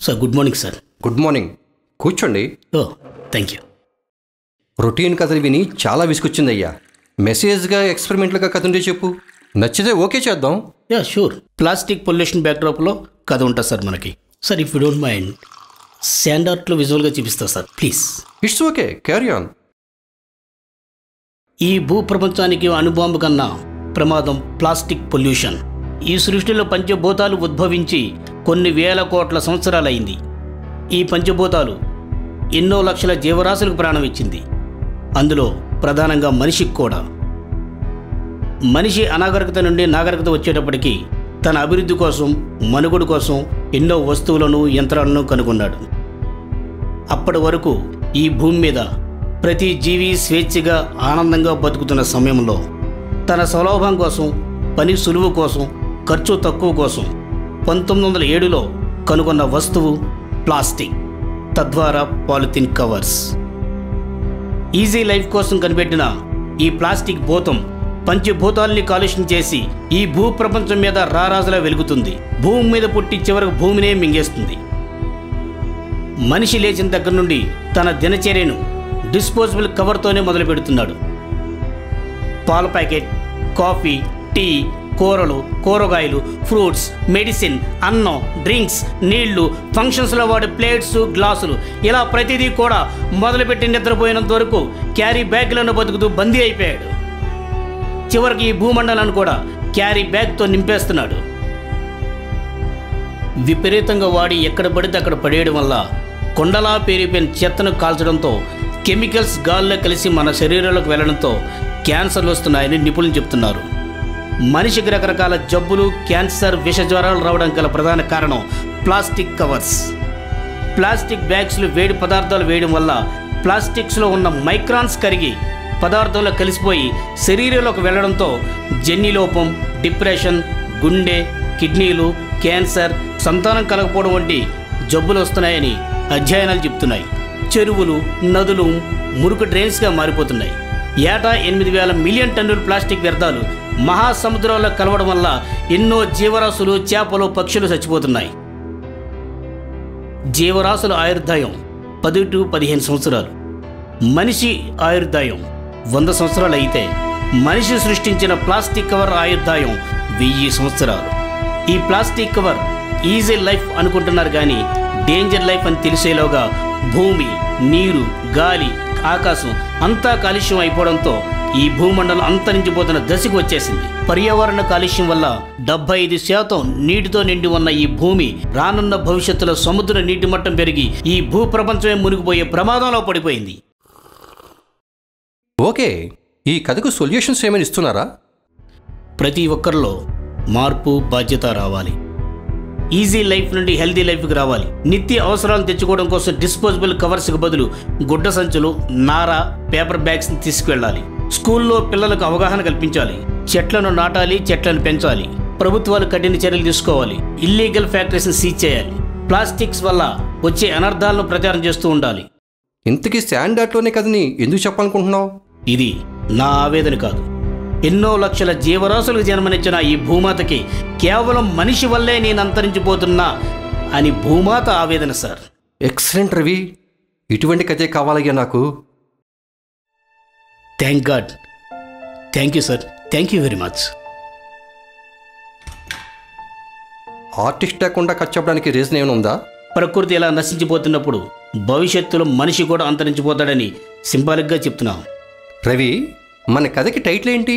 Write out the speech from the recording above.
Sir good morning sir. Good morning. కూర్చోండి. ఓ thank you. Routine కథలు విని చాలా విసుకొచ్చిందయ్యా. మెసేజ్గా ఎక్స్పెరిమెంట్లుగా కథ ఉంటే చెప్పు, నచ్చితే ఓకే చేద్దాం. Ya sure. ప్లాస్టిక్ పొల్యూషన్ బ్యాక్డ్రాప్లో కథ ఉంటుంది సార్ మనకి. Sir if you don't mind sand ఆర్ట్లో విజువల్గా చూపిస్తా sir please. It's okay, carry on. ఈ భూప్రపంచానికి అణుబాంబు కన్నా ప్రమాదం ప్లాస్టిక్ పొల్యూషన్. ఈ సృష్టిలో పంచభూతాలు ఉద్భవించి కొన్ని వేల కోట్ల సంవత్సరాలైంది. ఈ పంచభూతాలు ఎన్నో లక్షల జీవరాశులకు ప్రాణం ఇచ్చింది. అందులో ప్రధానంగా మనిషికి కూడా. మనిషి అనాగరికత నుండి నాగరికత వచ్చేటప్పటికి తన అభివృద్ధి కోసం, మనుగడ కోసం ఎన్నో వస్తువులను, యంత్రాలను కనుగొన్నాడు. అప్పటి వరకు ఈ భూమి మీద ప్రతి జీవి స్వేచ్ఛగా ఆనందంగా బతుకుతున్న సమయంలో తన సౌలభ్యం కోసం, పని సులువు కోసం, ఖర్చు తక్కువ కోసం 1907లో కనుగొన్న వస్తువు ప్లాస్టిక్, తద్వారా పాలిథిన్ కవర్స్. ఈజీ లైఫ్ కోసం కనిపెట్టిన ఈ ప్లాస్టిక్ భూతం పంచభూతాల్ని కాలుష్యం చేసి ఈ భూప్రపంచం మీద రారాజులా వెలుగుతుంది. భూమి మీద పుట్టి చివరకు భూమినే మింగేస్తుంది. మనిషి లేచిన దగ్గర నుండి తన దినచర్యను డిస్పోజబుల్ కవర్తోనే మొదలు పెడుతున్నాడు. పాల ప్యాకెట్, కాఫీ, టీ, కూరలు, కూరగాయలు, ఫ్రూట్స్, మెడిసిన్, అన్నం, డ్రింక్స్, నీళ్లు, ఫంక్షన్స్లో వాడే ప్లేట్స్, గ్లాసులు, ఇలా ప్రతిదీ కూడా మొదలుపెట్టి నిద్రపోయినంత వరకు క్యారీ బ్యాగ్లను బతుకుతూ బందీ అయిపోయాడు. చివరికి ఈ భూమండలాన్ని కూడా క్యారీ బ్యాగ్తో నింపేస్తున్నాడు. విపరీతంగా వాడి ఎక్కడ పడితే అక్కడ పడేయడం వల్ల కొండలా పేరిపోయిన చెత్తను కాల్చడంతో కెమికల్స్ గాల్లో కలిసి మన శరీరంలోకి వెళ్లడంతో క్యాన్సర్లు వస్తున్నాయని నిపుణులు చెప్తున్నారు. మనిషికి రకరకాల జబ్బులు, క్యాన్సర్, విషజ్వరాలు రావడం గల ప్రధాన కారణం ప్లాస్టిక్ కవర్స్. ప్లాస్టిక్ బ్యాగ్స్లు వేడి పదార్థాలు వేయడం వల్ల ప్లాస్టిక్స్లో ఉన్న మైక్రాన్స్ కరిగి పదార్థంలో కలిసిపోయి శరీరంలోకి వెళ్లడంతో జన్యులోపం, డిప్రెషన్, గుండె, కిడ్నీలు, క్యాన్సర్, సంతానం కలగకపోవడం వంటి జబ్బులు వస్తున్నాయని అధ్యయనాలు చెప్తున్నాయి. చెరువులు, నదులు మురుకు డ్రైన్స్గా మారిపోతున్నాయి. ఏటా 8,000 మిలియన్ టన్నుల ప్లాస్టిక్ వ్యర్థాలు మహాసముద్రాల్లో కలవడం వల్ల ఎన్నో జీవరాశులు, చేపలు, పక్షులు చచ్చిపోతున్నాయి. జీవరాశుల ఆయుర్దాయం 10 to 15 సంవత్సరాలు. మనిషి ఆయుర్దాయం 100 సంవత్సరాలు అయితే మనిషి సృష్టించిన ప్లాస్టిక్ కవర్ ఆయుర్దాయం 1000 సంవత్సరాలు. ఈ ప్లాస్టిక్ కవర్ ఈజీ లైఫ్ అనుకుంటున్నారు కానీ డేంజర్ లైఫ్ అని తెలిసేలోగా భూమి, నీరు, గాలి, ఆకాశం అంతా కాలుష్యం అయిపోవడంతో ఈ భూమండలం అంతరించిపోతున్న దశకు వచ్చేసింది. పర్యావరణ కాలుష్యం వల్ల 75% నీటితో నిండి ఉన్న ఈ భూమి రానున్న భవిష్యత్తులో సముద్ర నీటి మట్టం పెరిగి ఈ భూప్రపంచమే మునిగిపోయే ప్రమాదంలో పడిపోయింది. ఓకే, ఈ కథకు సొల్యూషన్స్ ఏమైనా ఇస్తున్నారా? ప్రతి ఒక్కరిలో మార్పు, బాధ్యత రావాలి. ఈజీ లైఫ్ నుండి హెల్దీ లైఫ్కి రావాలి. నిత్య అవసరాలు తెచ్చుకోవడం కోసం డిస్పోజబుల్ కవర్స్కి బదులు గుడ్డ సంచులు, నార, పేపర్ బ్యాగ్స్ని తీసుకువెళ్ళాలి. స్కూల్లో పిల్లలకు అవగాహన కల్పించాలి. చెట్లను నాటాలి, చెట్లను పెంచాలి. ప్రభుత్వాలు కఠిన చర్యలు తీసుకోవాలి. ఇల్లీగల్ ఫ్యాక్టరీస్ని సీజ్ చేయాలి. ప్లాస్టిక్స్ వల్ల వచ్చే అనర్థాలను ప్రచారం చేస్తూ ఉండాలి. ఇంతకీ శాండ్ ఆర్ట్లోనే కథని ఎందుకు చెప్పాలనుకుంటున్నావు? ఇది నా ఆవేదన కాదు. ఎన్నో లక్షల జీవరాశులకు జన్మనిచ్చిన ఈ భూమాతకి కేవలం మనిషి వల్లే నేను అంతరించిపోతున్నా అని భూమాత ఆవేదన సార్. ఎక్సలెంట్ రవి, ఇటువంటి కథే కావాలయ్యా నాకు. Thank God. Thank you sir. Thank you very much. Artist లేకుండా కథ చెప్పడానికి రీజన్ ఏమైనా ఉందా? ప్రకృతి ఇలా నశించిపోతున్నప్పుడు భవిష్యత్తులో మనిషి కూడా అంతరించిపోతాడని సింబాలిక్గా చెప్తున్నాం. రవి, మన కథకి టైటిల్ ఏంటి?